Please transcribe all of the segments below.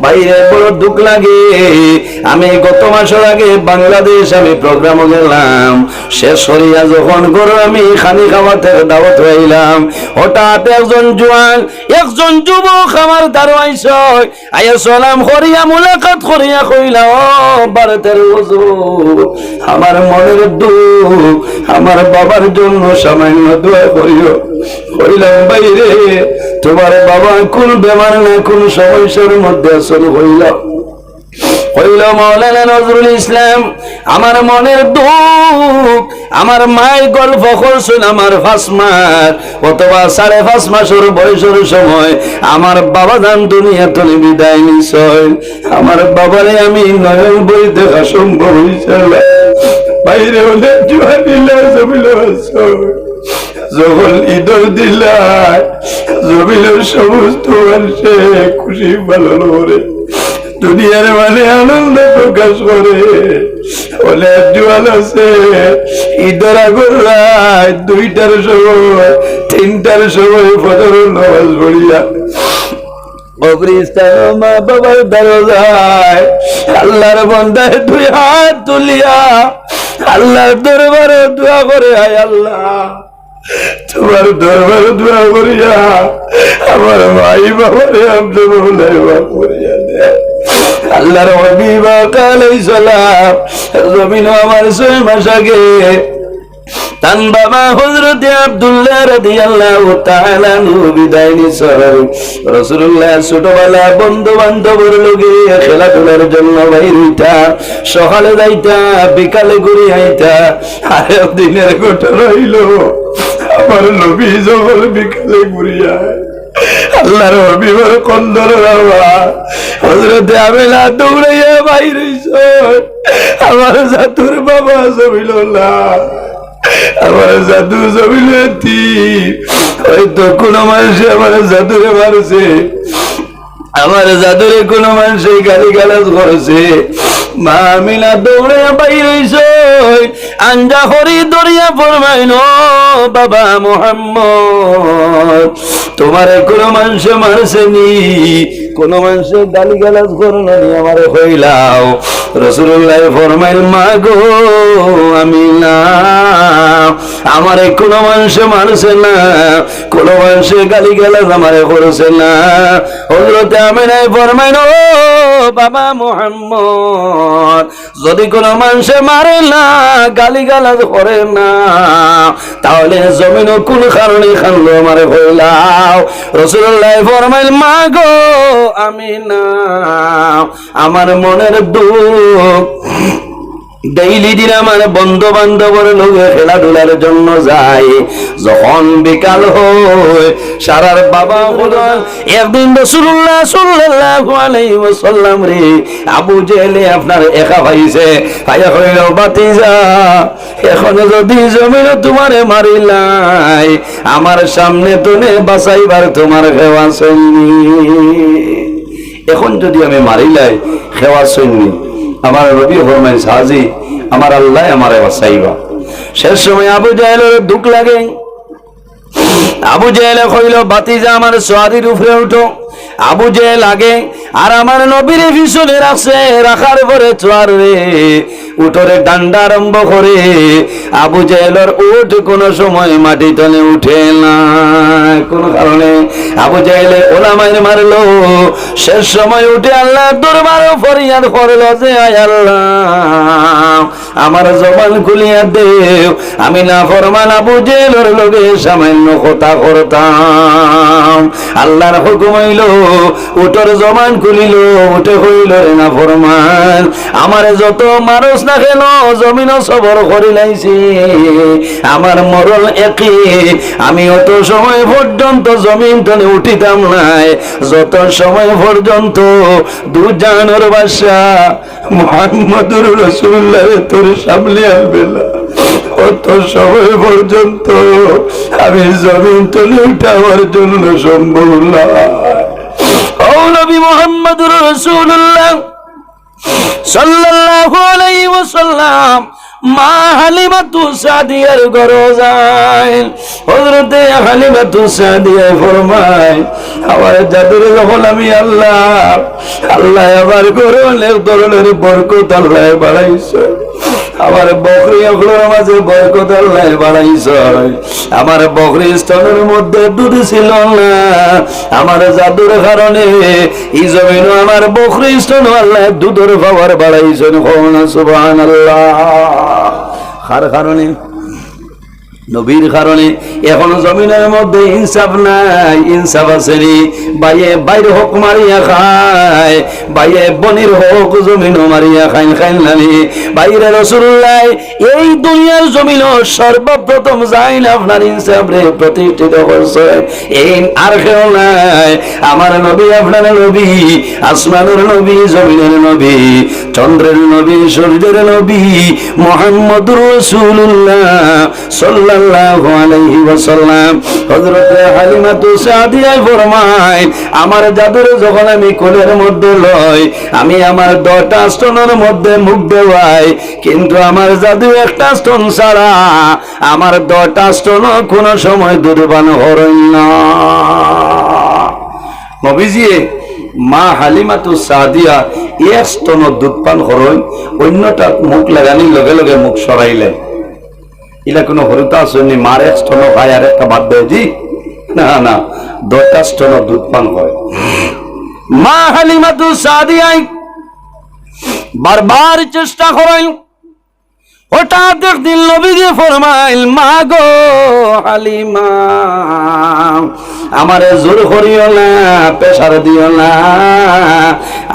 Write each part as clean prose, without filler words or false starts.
বাইরে বড় দুঃখ লাগে। আমি গত মাসের আগে বাংলাদেশ আমি প্রোগ্রামে গেলাম, শেষ করিয়া যখন করো আমি খানি খাওয়াতে দাওয়াত হইলাম, হঠাৎ একজন জোয়ান একজন যুবক আমার দারোয়াইছ আয়া সালাম করিয়া মুলাকাত করিয়া কইলা, ও ভারতের হুজুর, আমার মনের দুঃখ, আমার বাবার জন্য সামান্য দোয়া করিও। কইলাম বাইরে তোমার বাবা কোন বেমার না কোন সমস্যার মধ্যে আসল হইল? হইল মাওলানা নজরুল ইসলাম, আমার মনের দুঃখ, আমার মায়ের গল্প করছেন আমার 5 মাস অথবা 5.5 মাসের বয়সের সময় আমার বাবা দান দুনিয়া তলে বিদায় নিছেন। আমার বাবারে আমি নয়ন বই দেখা সম্ভব হইছিল। বাইরে হলে জুয়া দিলা জমিল যখন ঈদর দিলা জমিলের সমস্ত মানুষে খুশি পালন করে দুনিয়ার মানে আনন্দ প্রকাশ করে। বলে জোয়াল আছে ঈদের আগর রাত 2টার সময় 3টার সময় ফজরের নামাজ পড়িয়া মা বাবার দরজায় আল্লাহর বান্দায় 2 হাত তুলিয়া আল্লাহর দরবারে দোয়া করে, আয় আল্লাহ তোমার দরবারে দোয়া করিয়া আমার মাই বাবারে আপনি বলে করিয়া দেয়। আল্লাহর হাবিব আলাইহিস সালাম জমিন আমার 6 মাস আগে তান বাবা হযরত আব্দুল্লাহ রাদিয়াল্লাহু তাআলা আনহু বিদায় নিছেন। রাসূলুল্লাহ ছোটবেলা বন্ধু বান্ধবের লগে খেলাধুলার জন্য বাইর হইতা, সকালে যাইতা বিকালে ঘুরে আইতা। আর দিনের ঘটনা হইল আমার নবী যখন বিকালে ঘুরিয়া আল্লাহর হাবিবের কন্দর বাবা হযরত আমেনা দৌড়াইয়া বাইর হইছে, আমার জাতুর বাবা জমিলুল্লাহ, আমার জাদু জমিলেতি হয়তো কোন মানুষে আমার জাদুরে মারছে, আমার জাদুরে কোন মানুষে গালি গালাজ করেছে। মা আমিনা দৌড়ে বাইর হইছে, আঞ্জা হরি দরিয়া ফরমাইল, বাবা মুহাম্মদ তোমারে কোন মানুষে মারছেনি, কোন মানুষে গালি গালাজ করনি, আমারে হইলাও। রাসূলুল্লাহ ফরমাইল, মা গো আমিনা আমারে কোন মানুষে মারছে না, কোন মানুষে গালি গালাজ আমারে করেছে না। হযরত আমিনা ফরমাইল, ও বাবা মুহাম্মদ যদি কোন মানুষে মারে না গালি গালাজ করে না তাহলে জমিন কোন কারণে খানলো আমারে হইলাও। রাসূলুল্লাহ ফরমাইল, মা গো আমিনা আমার মনের দুঃখ ডেইলি দিন আমার বন্ধু বান্ধবের লোকে খেলাধুলার জন্য যায়, যখন বিকাল হয় সারার বাবা বলেন একদিন রাসূলুল্লাহ সাল্লাল্লাহু আলাইহি ওয়াসাল্লাম রে আবু জেলে আপনার একা পাইছে, ভাইয়া কইল ভাতিজা এখন যদি জমিন তোমারে মারিলাই আমার সামনে তোনে বাঁচাইবার তোমার খেওয়া সৈনি, এখন যদি আমি মারিলাই খেওয়া সৈনি আমার নবী ফরমায় সাজি আমার আল্লাহ আমারে বাঁচাইবা। শেষ সময় আবু জাহেলের দুঃখ লাগে, আবু জেহেলে কইল ভাতিজা আমার সোয়ারির উপরে উঠো। আবু জেহেল আগে আর আমার নবীর পিছনে রাখছে, রাখার পরে চোয়ার রে উঠরে ডান্ডা আরম্ভ করে। আবু জেহেলের উঠ কোন সময় মাটি তলে উঠে না, কোন কারণে আবু জেহেলে ওলামাইর মারলো। শেষ সময় উঠে আল্লাহর দরবারে ফরিয়াদ করলো যে আয় আল্লাহ আমার জবান খুলিয়া দেও, আমি না ফরমান আবু জেহেলের লগে সামান্য কথা করতাম। আল্লাহর হুকুম হইল উঠর জবান খুলিল, উঠে হইল রে না ফরমান আমার যত মানুষ না কেন জমিন সবর করিলাইছি, আমার মরণ একই, আমি অত সময় পর্যন্ত জমিন তলে উঠিতাম নাই যত সময় পর্যন্ত দুজানোর বাদশা মুহাম্মদুর রাসূলুল্লাহ তোর সামনে আসবে না, অত সময় পর্যন্ত আমি জমিন তলে উঠাবার জন্য সম্ভব না। ও নবী মুহাম্মদুর রাসূলুল্লাহ সাল্লাল্লাহু আলাইহি ওয়াসাল্লাম মা হালিমাতু সাদিয়ার ঘরে যায়। হযরতে হালিমাতু সাদিয়া ফরমায়, আমার জাদুর যখন আমি আল্লাহ আমার ঘরে অনেক ধরনের বরকত আল্লাহ বাড়াইছে, আমার বকরি ওগুলোর মাঝে বরকত আল্লাহ বাড়াইছে। আমার বকরি স্তনের মধ্যে দুধ ছিল না, আমার জাদুর কারণে এই জমিন আমার বকরি স্তন আল্লাহ দুধের পাওয়ার বাড়াইছেন। সুবহানাল্লাহ। কার কারণে? নবীর কারণে। এখন জমিনের মধ্যে ইনসাফ নাই, ইনসাফ আছে রে। বাইয়ে বাইর হক মারিয়া খায়, বাইয়ে বনির হক জমিন মারিয়া খাইন নানি। বাইরে রাসূলুল্লাহ এই দুনিয়ার জমিন সর্বপ্রথম যাইন আপনার ইনসাফ রে প্রতিষ্ঠিত করছে। এই আর কেউ নাই, আমার নবী, আপনার নবী, আসমানের নবী, জমিনের নবী, চন্দ্রের নবী, সূর্যের নবী মুহাম্মদুর রাসূলুল্লাহ সাল্লাল্লাহু আলাইহি ওয়াসাল্লাম। হযরত হালিমাতু সাদিয়া ফরমায়, আমার জাদুর যখন আমি কোলের মধ্যে লই, আমি আমার 10টা স্তনের মধ্যে মুখ দেওয়াই, কিন্তু আমার জাদু একটা স্তন ছাড়া আমার 10টা স্তন কোন সময় দুর্বান হরই না। নবীজি মা হালিমাতু সাদিয়া এক স্তন দুধ পান হরই, অন্যটা মুখ লাগানি লগে লগে মুখ সরাইলে। ইলা কোনো হরিতা আসেনি মার এক স্তন খায় আর একটা বাদ দেয়? জি না না, 10টা স্তন দুধ পান করে। মা হালিমাতু সাদিয়া বারবার চেষ্টা করেন। হঠাৎ একদিন নবীজি ফরমাইল, মা গো হালিমা, আমারে জোর করিও না, প্রেসার দিও না,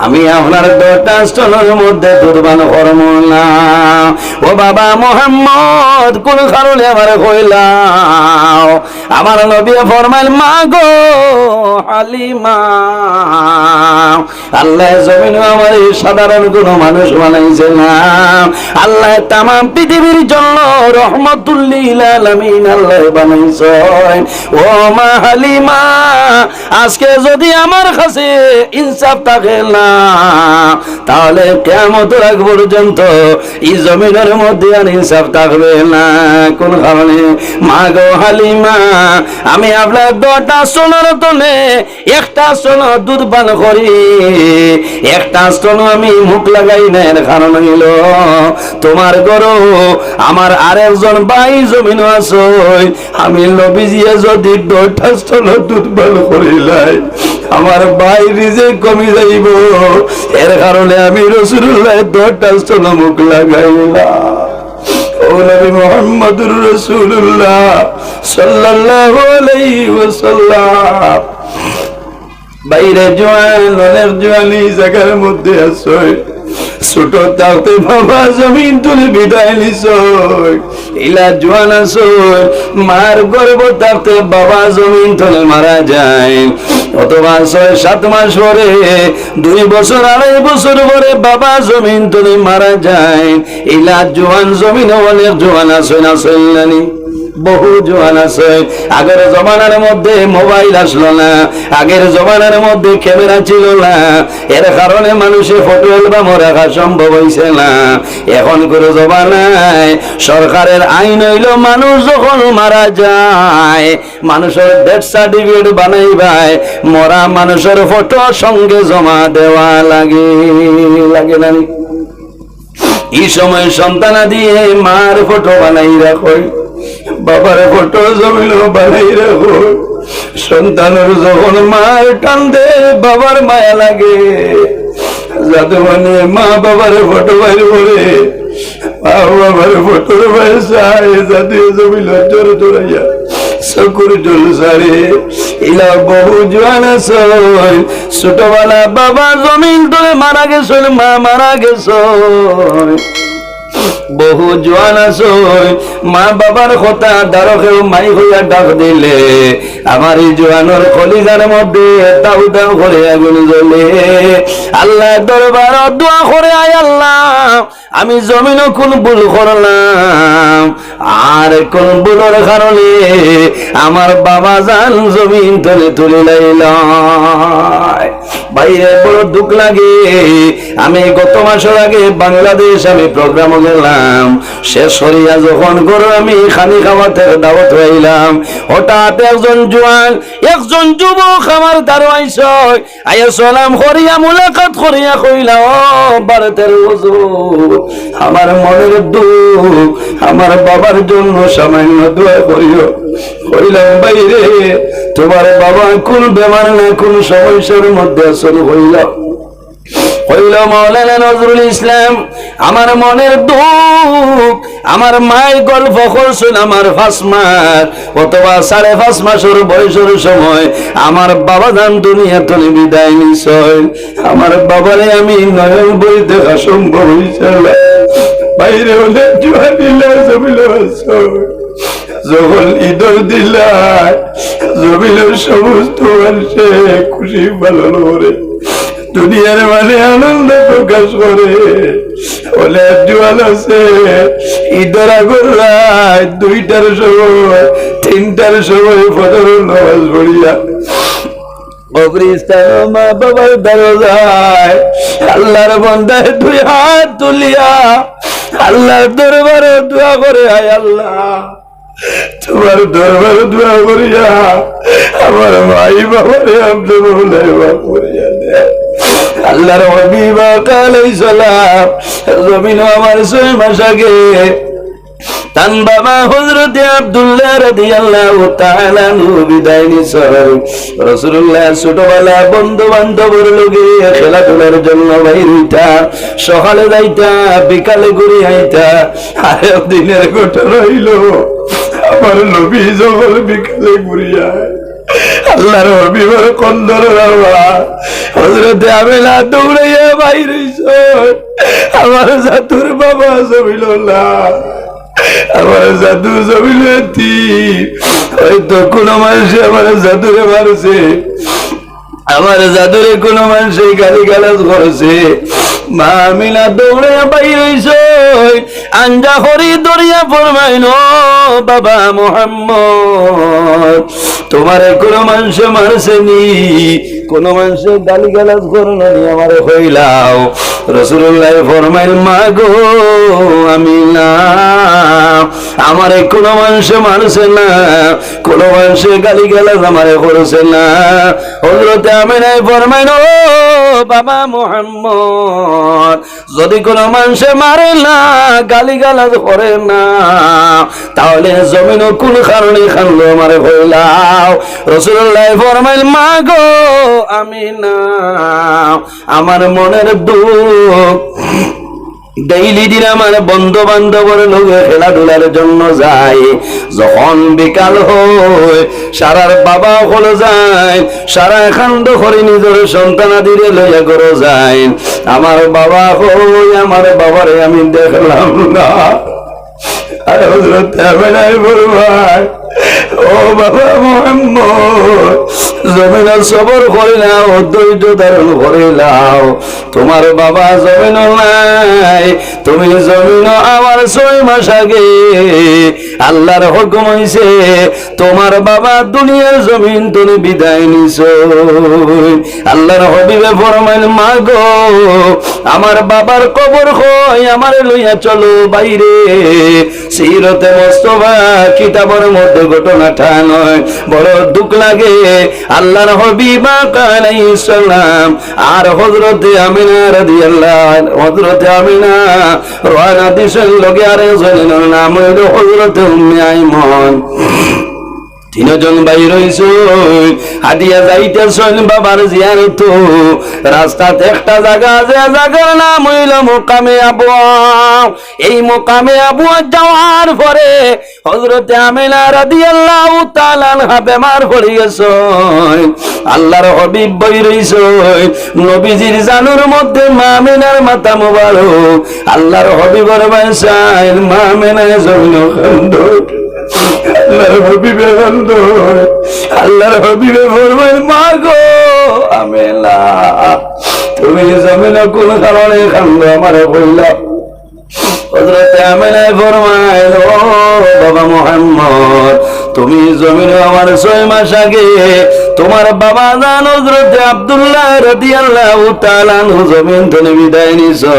আমি আপনার 10টা স্তনের মধ্যে দুর্বান করব না। ও বাবা মুহাম্মদ, কোন কারণে আমার কইলাও? আমার নবী ফরমাইল, মা গো হালিমা, আল্লাহ জমিন আমার সাধারণ কোন মানুষ বানাইছে না, আল্লাহ তামাম পৃথিবীর জন্য রহমাতুল লিল আলামিন আল্লাহ বানাইছেন। ও মা হালিমা, আজকে যদি আমার কাছে ইনসাফ থাকে না, তাহলে কিয়ামতের আগ পর্যন্ত এই জমিনের মধ্যে আর ইনসাফ থাকবে না। কোন কারণে? মা গো হালিমা, আমি আপনার 10টা স্তনের তলে একটা স্তন দুধ পান করি, একটা স্তন আমি মুখ লাগাই না। এর কারণ হইল তোমার গরু আমার আরেকজন ভাই জমিন আছে, আমি নবীজিয়ে যদি 10টা স্তন দুধ পান করিলাই আমার ভাই রিজেক কমি যাইব। এর কারণে আমি রাসূলুল্লাহ 10টা স্তন মুখ লাগাইলাম। ও নবী মুহাম্মদুর রাসূলুল্লাহ সাল্লাল্লাহু আলাইহি ওয়াসাল্লাম, বাইরে জোয়ান অনেক জোয়ানি জায়গার মধ্যে আছে, ছোট থাকতে বাবা জমিন তুলে বিদায় নিছ, ইলা জোয়ান আছো, মার গর্ভ থাকতে বাবা জমিন তুলে মারা যায়, অথবা 6-7 মাস পরে, 2 বছর 2.5 বছর পরে বাবা জমিন তুলে মারা যায়। ইলা জোয়ান জমিন অনেক জোয়ান আছে না চললানি, বহু জোয়ান আছে। আগের জমানার মধ্যে মোবাইল আসলো না, আগের জমানার মধ্যে ক্যামেরা ছিল না, এর কারণে মানুষের ফটো অ্যালবাম রাখা সম্ভব হয়েছে না। এখন করে জমানায় সরকারের আইন হইল, মানুষ যখন মারা যায় মানুষের ডেথ সার্টিফিকেট বানাইবাই, মরা মানুষের ফটো সঙ্গে জমা দেওয়া লাগে না? এই সময় সন্তানা দিয়ে মার ফটো বানাই রাখো, বাবার ফটো জমিল বানাই রাখো। সন্তানের যখন মার কান্দে বাবার মায়া লাগে, যাতে মানে মা বাবার ফটো বাইরে পড়ে, মা বাবার ফটোর বাইরে চায়, যাতে জমিল জোর জোরাইয়া চকুর জল সারে। ইলা বহু জোয়ান আছে, ছোটবেলা বাবা জমিন ধরে মারা গেছ, মা মারা গেছ, বহু জোয়ান আছো, মা বাবার কথা দ্বারকেও মাই হইয়া ডাক দিলে আমার এই জোয়ানোর কলিজার মধ্যে দাউ দাউ করে আগুন জ্বলে। আল্লাহ দরবার দোয়া করে, আয় আল্লাহ, আমি জমিন কোন ভুল করলাম, আর কোন ভুলের কারণে আমার বাবা জান জমিন তুলে তুলে লাইল। বাইরে বড় দুঃখ লাগে, আমি গত মাসের আগে বাংলাদেশ আমি প্রোগ্রাম গেলাম, শেষ হইয়া যখন করে আমি খানি খাওয়াতে দাওয়াত হইলাম, হঠাৎ একজন জোয়ান একজন যুবক আমার দারোয়াইছ আয়া সালাম করিয়া মুলাকাত করিয়া কইলা, ও ভারতের হুজুর, আমার মনের দুঃখ আমার বাবার জন্য সামান্য দোয়া করিও। কইলাম বাইরে তোমার বাবা কোন বেমার না কোন সমস্যার মধ্যে আসলে হইলাম। হইল মাওলানা নজরুল ইসলাম, আমার মনের দুঃখ আমার মায়ের গল্প করছেন আমার 5 মাস অথবা 5.5 মাসের বয়সের সময় আমার বাবা জান দুনিয়া থেকে বিদায় নিছেন। আমার বাবারে আমি নয়ন বই দেখা সম্ভব হইছিল বাইরে হলে জোয়া দিলা জমিল যখন ঈদর দিলা জমিলের সমস্ত মানুষে খুশি পালন করে দুনিয়ার মানে আনন্দ প্রকাশ করে। বলে জোয়ান আছে ঈদের আগর রাত 2টার সময় 3টার সময় ফজরের নামাজ পড়িয়া মা বাবার দরজায় আল্লাহর বান্দায় 2 হাত তুলিয়া আল্লাহর দরবারে দোয়া করে, আয় আল্লাহ তোমার দরবারে দোয়া করিয়া আমার মাই বাবারে আপনি বলে মাফ করিয়া দেয়। আল্লাহর হাবিব আলাইহিস সালাম জমিন আমার 6 মাস আগে তান বাবা হযরত আব্দুল্লাহ রাদিয়াল্লাহু তাআলা বিদায় নিছেন। রাসূলুল্লাহ ছোটবেলা বন্ধু বান্ধবের লগে খেলাধুলার জন্য বাইর হইতা, সকালে যাইতা বিকালে ঘুরে আইতা। আর দিনের ঘটনা হইল আমার নবী যখন বিকালে ঘুরিয়া আল্লাহর হাবিবের কন্দর হযরত আমেনা দৌড়াইয়া বাইর হইছে, আমার জাতুর বাবা জমিলুল্লাহ আমার জাদু জমিলেতি হয়তো কোন মানুষে আমার জাদুরে মারছে, আমার জাদুরে কোন মানুষে গালি গালাজ করেছে। মা আমিনা দৌড়ে বাইর হইছে, আঞ্জা হরি দরিয়া ফরমাইল, বাবা মুহাম্মদ তোমারে কোন মানুষে মারছেনি, কোন মানুষে গালি গালাজ করনি, আমার হইলাও। রাসূলুল্লাহ ফরমাইল, মা গো আমিনা আমারে কোন মানুষে মারছে না, কোন মানুষে গালি গালাজ আমারে করেছে না। হযরত আমিনা ফরমাইল, ও বাবা মুহাম্মদ যদি কোন মানুষে মারে না গালি গালাজ করে না তাহলে জমিন কোন কারণে খানলো আমারে হইলাও। রাসূলুল্লাহ ফরমাইল, মা গো আমিনা আমার মনের দুঃখ ডেইলি দিন আমার বন্ধু বান্ধবের লোকে খেলাধুলার জন্য যায়, যখন বিকাল হয় সারার বাবা হলো যায়, সারা এখান্ড করে নিজের সন্তানাদিরে লইয়া করে যায়। আমার বাবা হই আমার বাবারে আমি দেখলাম না। আর হযরত আমেনাই বলবাই, ও বাবা মুহাম্মদ জমিন সবর করিলাও, ধৈর্য ধারণ করিলাও, তোমার বাবা জমিন নাই, তুমি জমিন আমার 6 মাস আগে আল্লাহর হুকুম হইছে তোমার বাবা দুনিয়ার জমিন তুমি বিদায় নিছো। আল্লাহর হাবিবে ফরমাইল, মা গো আমার বাবার কবর কই আমার লইয়া চলো বাইরে। সিরতে মুস্তাফা কিতাবের মধ্যে ঘটনাটা নয়, বড় দুঃখ লাগে। আল্লাহর হাবিব আলাইহিস সালাম আর হযরত আমিনা রাদিয়াল্লাহু হযরত আমিনা রওনা দিছেন লগে আর জনের নাম হইল হযরত উম্মে আইমান। 3 জন বাইর হইছে হাদিয়া যাইতেছেন বাবার জিয়ারত। রাস্তাতে একটা জায়গা আছে, জায়গার নাম হইল মুকামে আবুয়া। এই মুকামে আবুয়া যাওয়ার পরে হযরত আমিনা রাদিয়াল্লাহু তাআলা আনহা বেমার পড়ে গেছেন। আল্লাহর হাবিব বাইর হইছে, নবীজির জানুর মধ্যে মা আমিনার মাথা মোবারক। আল্লাহর হাবিবের বাসায় মা আমিনা জমিন খন্ড। আল্লাহর হাবিবে বন্ধ, আল্লাহর হাবিবে ফরমাইল, মা গো আমেনা তুমি জমিন কোন কারণে খান্দ আমারে বললা। হযরত আমিনা ফরমাইল, ও বাবা মুহাম্মদ তুমি জমিনে আমার 6 মাস আগে তোমার বাবা জান হযরত আব্দুল্লাহ রাদিয়াল্লাহু তাআলা আনহু জমিন থেকে বিদায় নিছো।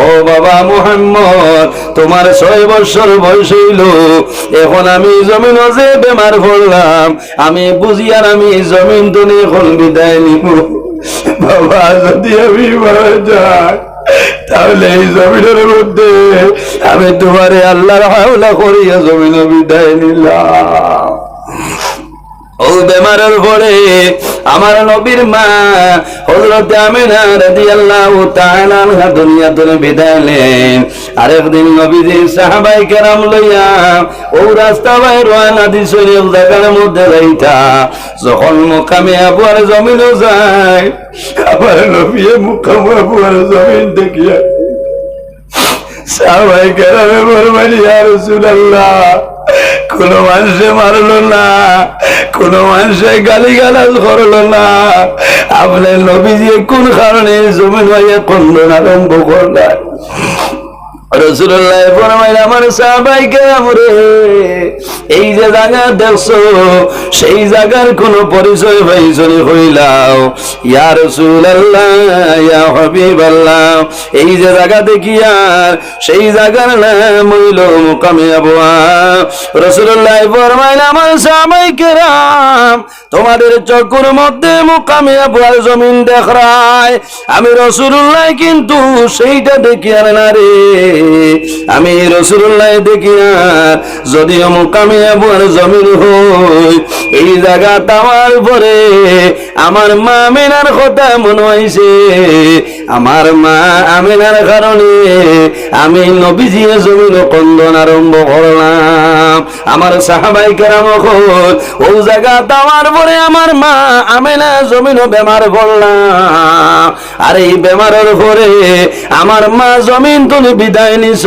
ও বাবা মুহাম্মদ, তোমার 6 বছর বয়স হইল, এখন আমি জমিনে যে বেমার পড়লাম, আমি বুঝি আর আমি জমিন থেকে এখন বিদায় নিব। বাবা, যদি আমি মারা যাই তাহলে এই জমিনের মধ্যে আমি তোমারে আল্লাহর হাওলা করিয়া জমিনে বিদায় নিলাম। ও বেমারের পরে আমার নবীর মা হযরত আমিনা রাদিয়াল্লাহু তাআলা আনহা দুনিয়া থেকে বিদায় নেন। আরেকদিন নবীজি সাহাবায়ে কেরাম লইয়া ও রাস্তা বাইর রওনা দিছেন এক জায়গার মধ্যে যাইতা। যখন মুকামে আবুয়ার জমিনে যায়, আমার নবী মুকামে আবুয়ার জমিন দেখিয়া সাহাবায়ে কেরামে বললেন, ইয়া রাসূলুল্লাহ, কোন মানুষে মারলো না, কোন মানুষে গালিগালাজ করলো না, আপনার নবীজি কোন কারণে জমিন হইয়া কন্দন আরম্ভ করলেন? রাসূলুল্লাহ ফরমাইলেন, আমার সাহাবায়ে কেরাম রে, এই যে জায়গা দেখছো সেই জায়গার কোন পরিচয় পাইছনি হইলাও? ইয়া রাসূলুল্লাহ, ইয়া হাবিবাল্লাহ, এই যে জায়গা দেখিয়া সেই জায়গার নাম হইল মুকামে আবওয়া। রাসূলুল্লাহ ফরমাইলেন, আমার সাহাবায়ে কেরাম, তোমাদের চক্ষুর মধ্যে মুকামে আবওয়ার জমিন দেখায়, আমি রাসূলুল্লাহ কিন্তু সেইটা দেখি আর না রে, আমি রাসূলুল্লাহ দেখি আর যদিও মুকামে আবওয়ার জমিন হই, এই জায়গাটা আমার পরে আমার মা আমিনার কথা মনে হইছে। আমার মা আমিনার কারণে আমি নবীজির জমিন কন্দন আরম্ভ করলাম। আমার সাহাবায়ে কেরাম ও জায়গাটা আমার পরে আমার মা আমিনা জমিন বেমার পড়লাম, আর এই বেমারের পরে আমার মা জমিন তুমি বিদায় নিছ,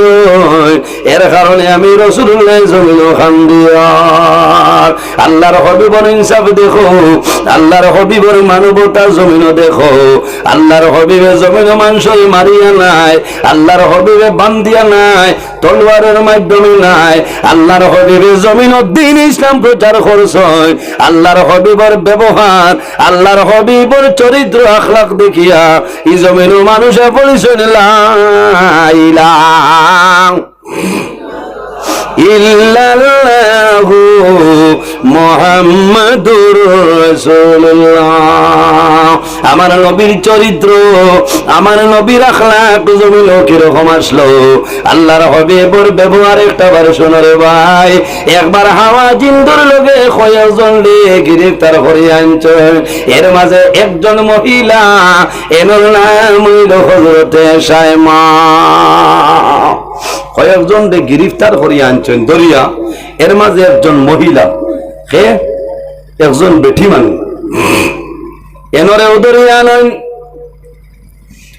এর কারণে আমি রাসূলুল্লাহ জমিন খান্দিয়া। আল্লাহর হাবিবর ইনসাফ দেখো, আল্লাহর হাবিবর মানবতা জমিন দেখো। আল্লাহর হাবিবের জমিন মানুষই মারিয়া নাই, আল্লাহর হাবিবে বান্ধিয়া নাই, তলোয়ারের মাধ্যমে নাই। আল্লাহর হাবিবের জমিন দ্বীন ইসলাম প্রচার করছে। আল্লাহর হাবিবের ব্যবহার, আল্লাহর হাবিবের চরিত্র আখলাক দেখিয়া এই জমিন মানুষে পরিচয় লা ইলাহা ইল্লাল্লাহু মুহাম্মাদুর রাসূলুল্লাহ। আমার নবীর চরিত্র, আমার নবীর আখলাক জমিন কিরকম আসলো, আল্লাহর হাবিবের ব্যবহার একটা বার শোনো রে ভাই। একবার হাওয়াজিনদের লগে কয়েকজন গ্রেফতার করে আনছেন, এর মাঝে একজন মহিলা, এর নাম হইল হযরতে সায়মা। কয়েকজন গ্রেফতার করিয়া আনছেন দরিয়া, এর মাঝে একজন মহিলা, কে একজন বেঠি মানুষ, এনরে দরিয়া আনেন।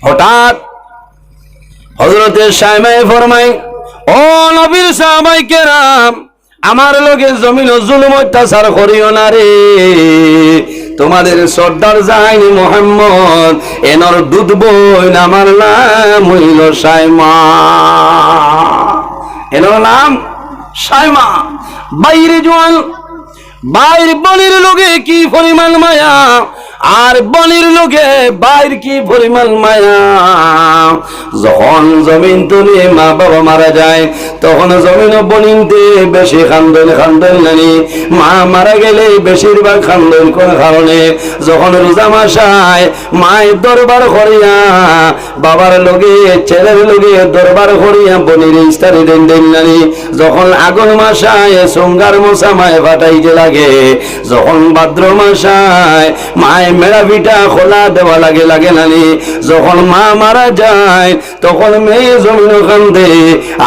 হঠাৎ হযরতে সায়মায়ে ফরমাই, ও নবীর সাহাবায়ে কেরাম, আমার লগে জমিন জুলুম অত্যাচার করিও না রে। তোমাদের সর্দার জাহানি মুহাম্মদ, এনর দুধ বোন, আমার নাম হইল সায়মা, এনর নাম সায়মা। বাইরে জোয়ান, বাইর বলির লোকে কি পরিমাণ মায়া, আর বলির লোকে বাইর কি পরিমাণ মায়া। যখন জমিন তুলে মা বাবা মারা যায়, তখন জমিন বনিনতে বেশি খান্দন নানি। মা মারা গেলে বেশিরভাগ খান্দন কোন কারণে? যখন রোজা মাস আয়, মায়ের দরবার করিয়া, বাবার লগে ছেলের লগে দরবার করিয়া বনির ইস্তারি দেন নানি। যখন আগুন মাস আয়, সঙ্গার মশা মায়ে ফাটাইতে লাগে। যখন ভাদ্র মাস আয়, মায়ে মেড়া পিঠা খোলা দেওয়া লাগে নানি। যখন মা মারা যায়, তখন মেয়ে জমিন কান্দে,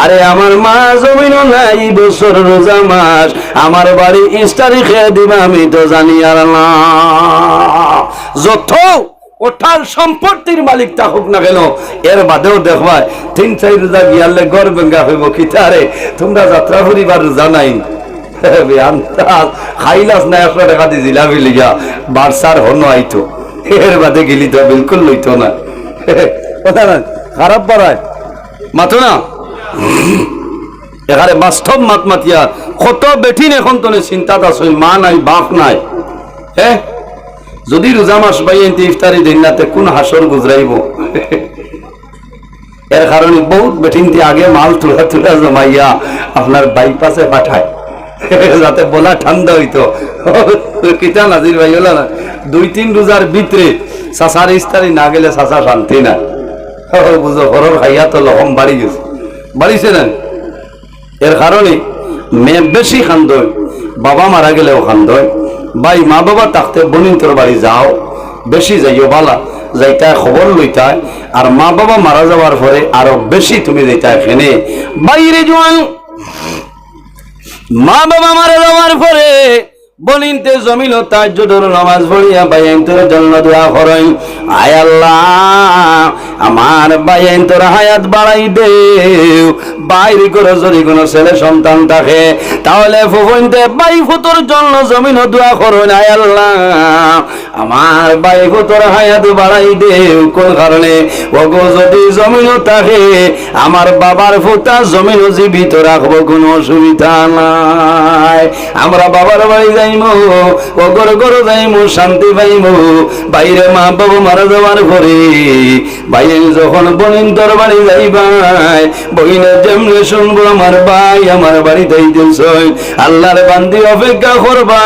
আরে আমার মা জমিন নাই, বছর রোজা মাস আমার বাড়ি ইস্তারি খেয়ে দিবা, আমি তো জানি আর না। যত ওঠার সম্পত্তির মালিক তা হোক না কেন, এর বাদেও দেখবা 3-4 রোজা গিয়ালে গড় বেঙ্গা হইব। কিতারে তোমরা যাত্রা পরিবার জানাই খাইলাস না 100 টাকা দিয়ে জিলাপি লিগা বারসার হন আইতো, এর বাদে গেলি তো বিলকুল লইতো না। কথা না খারাপ পারায় মাতো না, এখানে বাস্তব মাত মাতিয়া কত বেঠিন এখন তো চিন্তাত আছে, মা নাই বাপ নাই। হ্যাঁ, যদি রোজা মাস পাই ইফতারি দিন নাতে কোন হাসর গুজরাইব। এর কারণে বহুত বেঠিনটি আগে মাল তুলা তুলা জমাইয়া আপনার বাইপাসে পাঠায়, যাতে বলা ঠান্ডা হইতো। কিতা নাজির ভাই হলো না, 2-3 রোজার ভিতরে চাচার ইস্তারি না গেলে চাচা শান্তি না। বুঝো ঘরের খাইয়া তো লহম বাড়ি গেছে, বাড়িছে না। এর কারণে মেয়ে বেশি খান্দয়, বাবা মারা গেলেও খান্দয়। ভাই মা বাবা থাকতে বোনিন তোর বাড়ি যাও, বেশি যাইও বালা, যাইতা খবর লইতায়। আর মা বাবা মারা যাওয়ার পরে আরো বেশি তুমি যাইতা এখানে বাইরে জোয়ান। মা বাবা মারা যাওয়ার পরে বনিনতে জমিল তাজ্জুদের নামাজ পড়িয়া বাইন তোর জন্য দোয়া করেন, আয় আল্লাহ আমার বাইন তোর হায়াত বাড়াই দেও। বাইরে করে যদি কোনো ছেলে সন্তান থাকে তাহলে ফুফুনতে বাই ফুতোর জন্য জমিন দোয়া করেন, আয় আল্লাহ আমার বাই ফুতোর হায়াত বাড়াই দেও। কোন কারণে? ওগো যদি জমিন থাকে আমার বাবার ফুতা জমিন জীবিত রাখবো, কোনো অসুবিধা নাই। আমরা বাবার বাড়ি যাইমু, ওগর গরো যাইমু, শান্তি পাইমু। বাইরে মা বাবা মারা যাওয়ার পরে বাইরে যখন বোনিন তোর বাড়ি যাইবাই, বইনে যেমনে শুনবো আমার ভাই আমার বাড়িতে দিলছই, আল্লাহর বান্দি অপেক্ষা করবা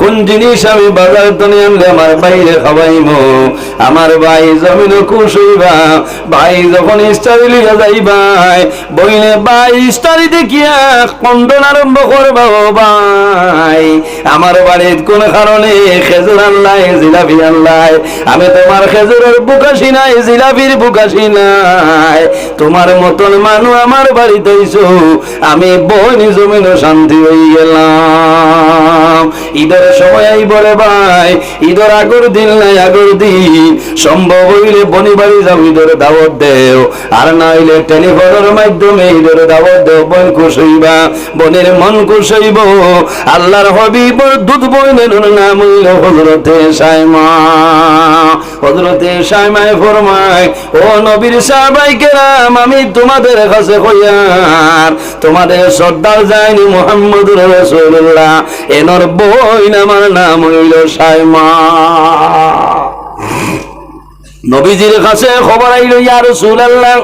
কোন জিনিস আমি বাজার তনে আনলে আমার বাইরে খাওয়াইমু। আমার ভাই জমিন খুশ হইবা। ভাই যখন ইস্তারি লিখা যাইবাই, বইনে ভাই ইস্তারি দেখিয়া কন্দন আরম্ভ করবা, ও ভাই আমার বাড়ির কোন কারণে খেজুর আনলাই, জিলাপি আনলাই, আমি তোমার খেজুরের বুকাশি নাই, জিলাপির বুকাশি নাই। তোমার মতন মানুষ আমার বাড়িতে আইছো, আমি বইনি জমিন শান্তি হয়ে গেলাম। ঈদের সময় বলে ভাই, ঈদের আগর দিন নাই, আগর দিন সম্ভব হইলে বনি বাড়ি যাও, ঈদের দাওয়াত দেও। আর না হইলে টেলিফোনের মাধ্যমে ঈদের দাওয়াত দেও, বোন খুশ হইবা, বোনের মন খুশ হইব। আল্লাহর হবিবর দুধ বইনের নাম হইল হযরতে সায়মা। হযরতে সায়মায় ফরমায়, ও নবীর সাহাবায়ে কেরাম, আমি তোমাদের কাছে কইয়ার তোমাদের শ্রদ্ধার যায়নি মুহাম্মদুর রাসূলুল্লাহ, এনর বইন আমার নাম হইল সায়মা। নবীজির কাছে খবর আইল, ইয়া রাসূলুল্লাহ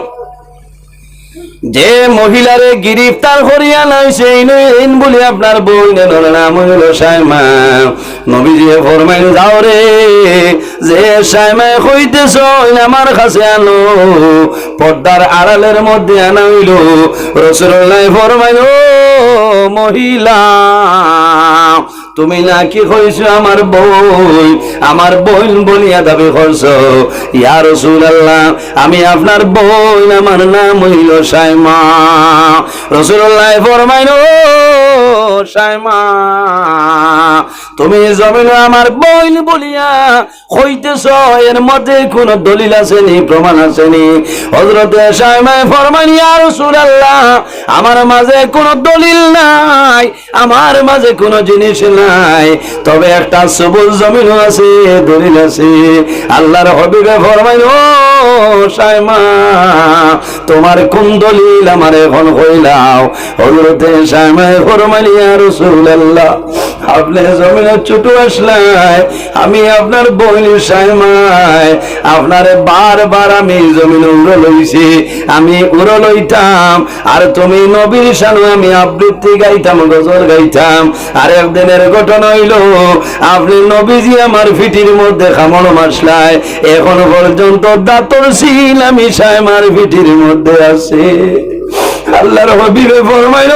যে মহিলারে গ্রেফতার করিয়া লাইছে ইন বলে আপনার বইনের নাম হইল সায়মা। নবীজি ফরমাইন, যাও রে, যে সায়মা কইতেছ আমার কাছে আনো। পর্দার আড়ালের মধ্যে আনা হইল। রাসূলুল্লাহ ফরমাইন, ও মহিলা তুমি নাকি কইছো আমার বই, আমার বোন বলিয়া দাবি করছো। ইয়া রাসূলুল্লাহ আমি আপনার বোন, আমার নাম হইল সায়মা। রাসূলুল্লাহ ফরমাইন, ও সায়মা তুমি জমিন আমার বোন বলিয়া কইতেছ, এর মধ্যে কোন দলিল আছে নি, প্রমাণ আছে নি? হযরতে সায়মা ফরমাইন, ইয়া রাসূলুল্লাহ আমার মাঝে কোন দলিল নাই, আমার মাঝে কোন জিনিস নাই, তবে একটা সবুজ জমিন আছে, দলিল আছে। আল্লাহর হাবিবে ফরমাইন, ও সায়মা তোমার কোন দলিল আমার এখন কইলাও? হযরতে সায়মা ফরমাইন, ইয়া রাসূলুল্লাহ আপনি জমিনে ছোট আসলাই, আমি আপনার বোন সায়মায় আপনারে বারবার আমি জমিনে উড়ে লইছি, আমি উড়ে লইতাম। আর তুমি নবীর শানে আমি আবৃত্তি গাইতাম, গজল গাইতাম। আর একদিনের ঘটনা হইল, আপনি নবীজি আমার ফিটির মধ্যে খামড় মাসলাই, এখন পর্যন্ত দাঁতর সিল আমি সায়মার ফিটির মধ্যে আছে। আল্লাহর হাবিবে ফরমাইল,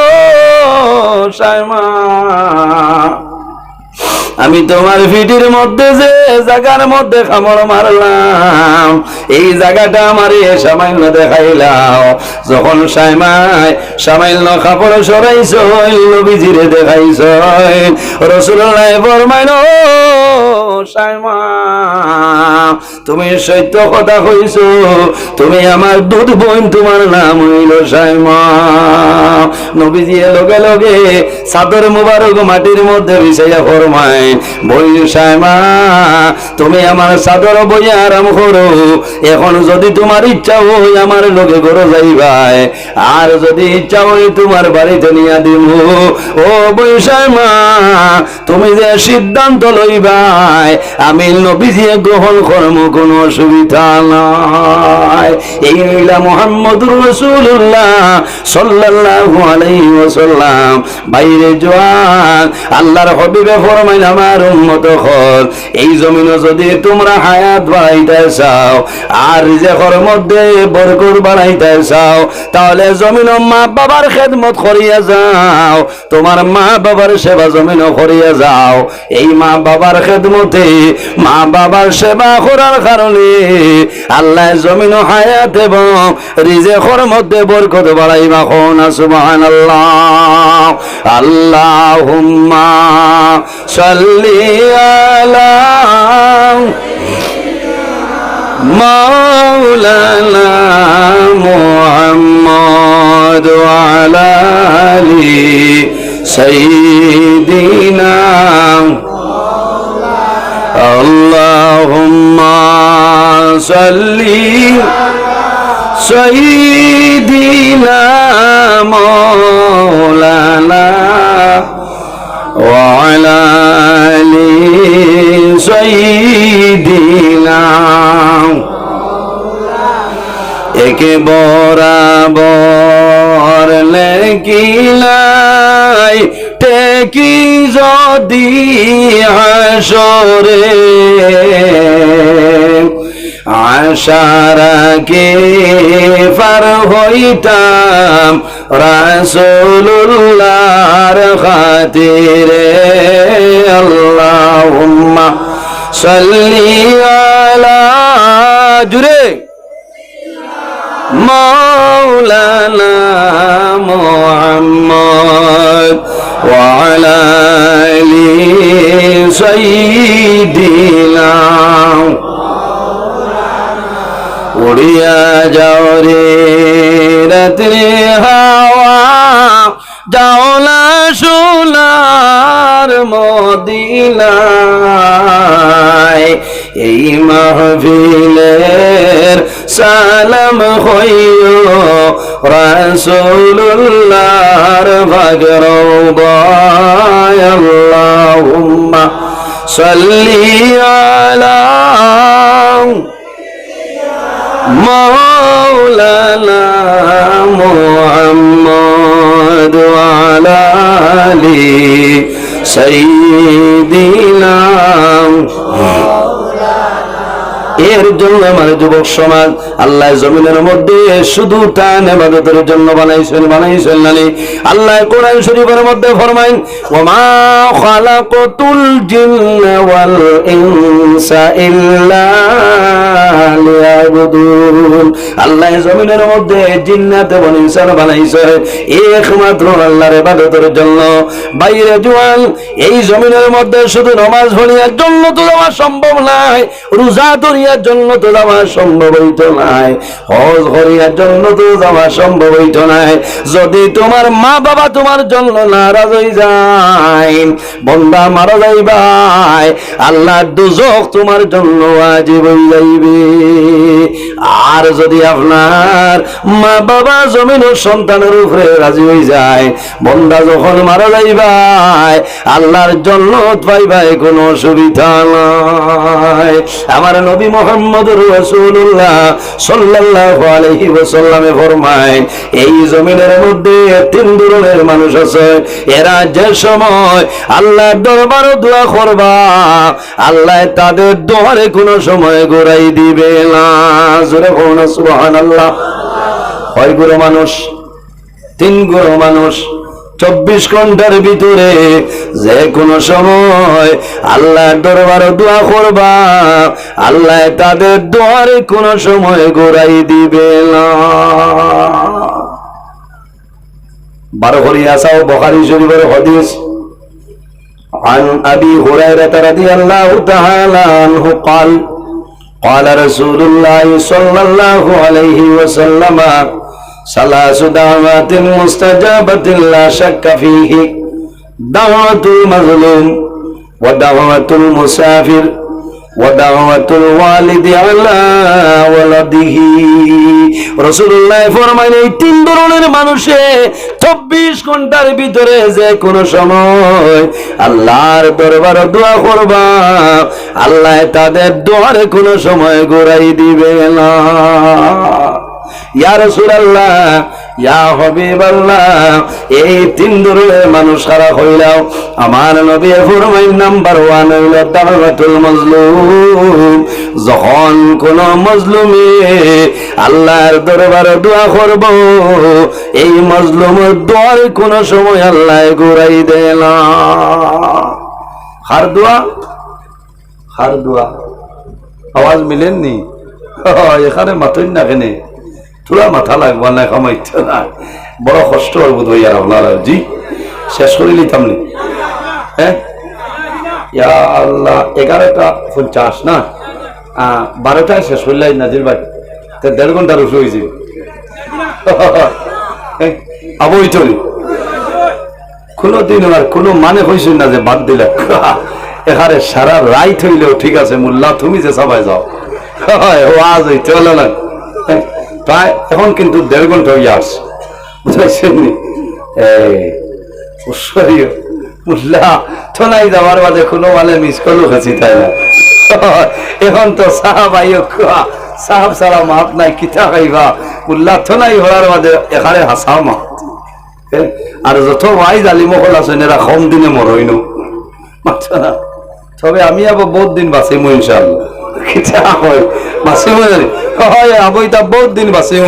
সায়মা আমি তোমার ফিটির মধ্যে যে জায়গার মধ্যে খামড় মারলাম, এই জায়গাটা আমার সামান্য দেখাইলাম। যখন সায়মায় সামান্য কাপড় সরাইছ, নবীজিরে দেখাইছ, রাসূলুল্লাহ ফরমাইল, সায়মা তুমি সত্য কথা কইছো, তুমি আমার দুধ বোন, তোমার নাম হইল সায়মা। নবীজি লগে লগে চাদর মুবারক মাটির মধ্যে বিছাইয়া ফরমায়, বই সায়মা তুমি আমার চাদর বইয়া আরাম করো, এখন যদি তোমার ইচ্ছা হয় আমার লগে ঘরে যাইবা, যায়, আর যদি ইচ্ছা হয় তোমার বাড়িতে নিয়ে দিব। ও বৈশাখ মা, তুমি যে সিদ্ধান্ত লইবাই আমি নবীজি গ্রহণ করব, কোনো অসুবিধা নাই। এই হইলা মুহাম্মদুর রাসূলুল্লাহ সাল্লাল্লাহু আলাইহি ওয়াসাল্লাম। বাইরে জওয়ান, আল্লাহর হাবিবে ফরমাইল আমার উম্মত হল, এই জমিনে যদি তোমরা হায়াত বাড়াইতে চাও আর রিজিকের মধ্যে বরকত বাড়াইতে চাও, তাহলে জমিন মা বাবার খেদমত করিয়া যাও, তোমার মা বাবার সেবা জমিন করিয়া যাও। এই মা বাবার খেদমতে, মা বাবার সেবা করার কারণে আল্লাহ জমিন হায়াত এবং রিজিকের মধ্যে বরকত বাড়াইবা। কোন সুবহানাল্লাহ। আল্লাহুম্মা সাল্লি আলা মাওলানা মুহাম্মদ ওয়া আলা আলি সাইয়্যিদিনা। আল্লাহুম্মা সাল্লি সাইয়্যিদিনা মাওলানা ওয়া আলা আলি সাইয়্যিদিনা। একে বরাবর লেকিলাই টেকি যদি হাসরে, আশারাকে পার হইতাম রাসূলুল্লাহর খাতিরে। আল্লাহুম্মা সাল্লি আলা জুরে মাওলানা মুহাম্মদ ওয়া আলা আলি সাইয়্যিদিনা। উড়িয়া যাও রে রাত্রি হাওয়া, যাও না সোনার মদিনায়। এই মাহফিলের সালাম হইও রাসূলুল্লাহর পাকের রওদায়। আল্লাহুম্মা সাল্লি আলা মাওলানা মুহাম্মদ ওয়া আলা আলি সাইয়্যিদিনা। এর জন্য আমার যুবক সমাজ আল্লাহ জমিনের মধ্যে শুধু তার ইবাদতের জন্য বানাইছেন না। আল্লাহ কোরআন শরীফের মধ্যে ফরমাইন, ওয়া মা খালাকাতুল জিন্না ওয়াল ইনসা ইল্লা লিয়াবুদুন। আল্লাহ জমিনের মধ্যে জিন্নাত এবং ইনসান বানাইছে একমাত্র আল্লাহর ইবাদতের জন্য। বাইরে জওয়ান, এই জমিনের মধ্যে শুধু নামাজ পড়ার জন্য তো যাওয়া সম্ভব নয়, রোজা ধরিয়ার জন্য তো যাওয়া সম্ভব হইতো নাই, হজ করিয়ার জন্য তো যাওয়া সম্ভব হইতো নাই। যদি তোমার মা বাবা তোমার জন্য নারাজ হয়ে যায়, বন্দা মারা যাইবাই, আল্লাহর দুজখ তোমার জন্য ওয়াজিব হয়ে যাইবে। আর যদি আপনার মা বাবা জমিন ও সন্তানের উপরে রাজি হয়ে যায়, বন্দা যখন মারা যাইবাই আল্লাহর জন্নত পাইবাই, কোনো অসুবিধা নাই। আমার নবী মুহাম্মদুর রাসূলুল্লাহ সাল্লাল্লাহু আলাইহি ওয়াসাল্লামে ফরমায়, এই জমিনের মধ্যে তিন ধরনের মানুষ আছে, এরা যে সময় আল্লাহর দরবারে দোয়া করবা আল্লাহ তাদের দোয়ারে কোনো সময় ঘুরাই দিবে না। জোরে বলুন সুবহানাল্লাহ। কয় গুরু মানুষ? তিন গুরু মানুষ 24 ঘন্টার ভিতরে যে কোনো সময় আল্লাহর দরবারে দোয়া করবা আল্লাহ তাদের দোয়ারে কোনো সময় ঘুরাই দিবে না। 12 হরিয়া সাও বুখারী শরীফের হাদিস। عن أبي هريرة رضي الله تعالى عنه قال قال رسول الله صلى الله عليه وسلم ثلاث دعوات مستجابة لا شك فيه دعوة المظلوم ودعوة المسافر ودعوة الوالد على ولده রাসূলুল্লাহ ফরমাইলেন এই তিন ধরনের মানুষে 24 ঘন্টার ভিতরে যে কোন সময় আল্লাহর দরবারে দোয়া করবা, আল্লাহ তাদের দোয়ার কোন সময় ঘুরাই দিবে না। ইয়া রাসূলুল্লাহ, ইয়া হাবিবাল্লাহ, এই তিন ধরনের মানুষ কারা হইলাও? আমার নবী ফরমাইন নাম্বার 1 হইল দাওয়াতুল মাজলুম। যখন কোন মজলুমে আল্লাহর দরবারে দোয়া করব, এই মজলুমের দোয়ার কোন সময় আল্লাহ ঘুরাই দেয় না। হার দোয়া, হার দোয়া আওয়াজ মিলেননি? এখানে মাথুন না কেনে তোরা মাথা লাগবা না, কামাইতে না, বড় কষ্ট হইব দইয়ার আপনারা। জি শেষ করে নিতাম নি? হ্যাঁ ইয়া আল্লাহ, 11:50 না, 12টায় শেষ করলাই নাজির ভাই, 1.5 ঘন্টার উঠে হয়েছে। আবই চলি কোনদিন আর কোনো মানে হয়েছে না যে বাদ দিলে। এখানে সারা রাইট হইলেও ঠিক আছে, মোল্লা তুমি যে সবাই যাও, ও আজ হইতে হলো না। প্রায় এখন কিন্তু 1.5 ঘন্টা হয়ে আসছে, বুঝাইছেন নি? মোল্লা থনাই যাওয়ার বাদে কোনো মানে মিস করলো খাচ্ছি, তাই না? এখন তো সাহাব আইও সাহাব সারা মাপ নাই, কিতা খাইবা? মোল্লা থনাই হওয়ার বাদে এখানে হাসাও মাপ। আর যত ভাই জালিম হল আছেন এরা কম দিনে মরই না, তবে আমি আবার বহুত দিন বাঁচিম ইনশাআল্লাহ। বহুত দিন বাঁচিম।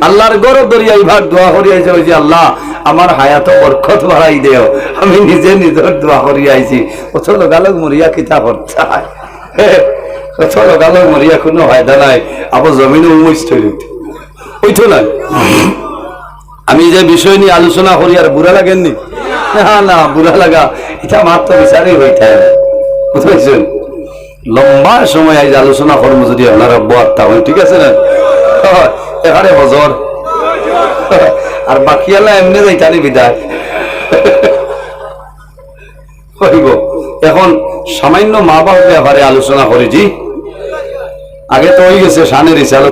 আল্লাহর গরব দরিয়া এইবার দোয়া করি আইছে, ওই যে আল্লাহ আমার হায়াত বরকত বাড়াই দেও। আমি নিজে নিজের দোয়া করি আইছি। কত লোকালক মরিয়া কিতা করতে, কত লোকালক মরিয়া কোনো ফায়দা নাই। আবার জমিনে উমস্ত ওইতো নাই। আমি যে বিষয় নিয়ে আলোচনা করি আর বুড়া লাগেননি? না না, বুড়া লাগা এটা মাত্র বিচারই হইতে, বুঝতে লম্বা সময় আজ আলোচনা করবো যদি আপনারা বয়ারটা হয়, ঠিক আছে না? এখানে হজর আর বাকি আল্লাহ এমনি যাইতানি বিদায় হইব। এখন সামান্য মা বাবার ব্যাপারে আলোচনা করেছি, আগে তো হয়ে গেছে শানের হিসাবে।